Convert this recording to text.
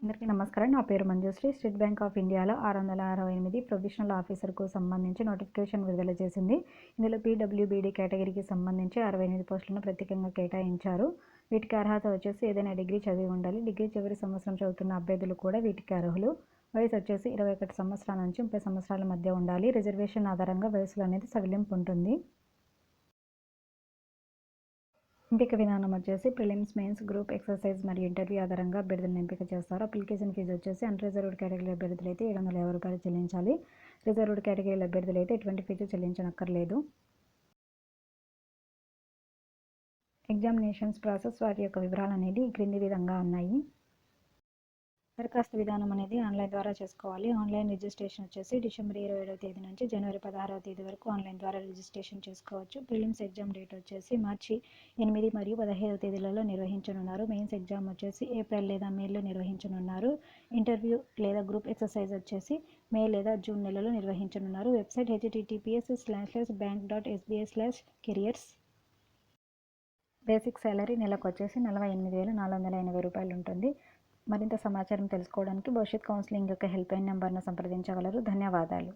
అందరికీ నమస్కారం. నా పేరు మంజుశ్రీ. స్టేట్ బ్యాంక్ ఆఫ్ ఇండియాలో 668 ప్రొవిజనల్ ఆఫీసర్కు సంబంధించి నోటిఫికేషన్ విడుదల చేసింది. ఇందులో పీడబ్ల్యూబీడీ కేటగిరీకి సంబంధించి 68 పోస్టులను ప్రత్యేకంగా కేటాయించారు. వీటికి అర్హత వచ్చేసి ఏదైనా డిగ్రీ చదివి ఉండాలి. డిగ్రీ చివరి సంవత్సరం చదువుతున్న అభ్యర్థులు కూడా వీటికి అర్హులు. వయసు వచ్చేసి 21 సంవత్సరాల నుంచి 30 సంవత్సరాల మధ్య ఉండాలి. రిజర్వేషన్ ఆధారంగా వయసులో అనేది సడలింపు ఉంటుంది. ఎంపిక విధానం వచ్చేసి ప్రిలిమ్స్, మెయిన్స్, గ్రూప్ ఎక్సర్సైజ్ మరియు ఇంటర్వ్యూ ఆధారంగా అభ్యర్థులను ఎంపిక చేస్తారు. అప్లికేషన్ ఫీజు వచ్చేసి అన్రిజర్వ్డ్ కేటగిరీ అభ్యర్థులు అయితే 750 రూపాయలు చెల్లించాలి. రిజర్వ్డ్ కేటగిరీల అభ్యర్థులు అయితే ఎటువంటి ఫీజు చెల్లించనక్కర్లేదు. ఎగ్జామినేషన్స్ ప్రాసెస్ వాటి యొక్క వివరాలు అనేది ఈ క్రింది విధంగా ఉన్నాయి. దరఖాస్తు విధానం అనేది ఆన్లైన్ ద్వారా చేసుకోవాలి. ఆన్లైన్ రిజిస్ట్రేషన్ వచ్చేసి డిసెంబర్ 27వ తేదీ నుంచి జనవరి 16వ తేదీ వరకు ఆన్లైన్ ద్వారా రిజిస్ట్రేషన్ చేసుకోవచ్చు. ప్రిలిమ్స్ ఎగ్జామ్ డేట్ వచ్చేసి మార్చి 8 మరియు 15వ తేదీలలో నిర్వహించనున్నారు. మెయిన్స్ ఎగ్జామ్ వచ్చేసి ఏప్రిల్ లేదా మేలో నిర్వహించనున్నారు. ఇంటర్వ్యూ లేదా గ్రూప్ ఎక్సర్సైజ్ వచ్చేసి మే లేదా జూన్ నెలలో నిర్వహించనున్నారు. Website https://bank.sbi/careers. బేసిక్ సాలరీ నెలకు వచ్చేసి 48,480 రూపాయలు ఉంటుంది. మరింత సమాచారం తెలుసుకోవడానికి భవిష్యత్ కౌన్సిలింగ్ యొక్క హెల్ప్ లైన్ నెంబర్ను సంప్రదించగలరు. ధన్యవాదాలు.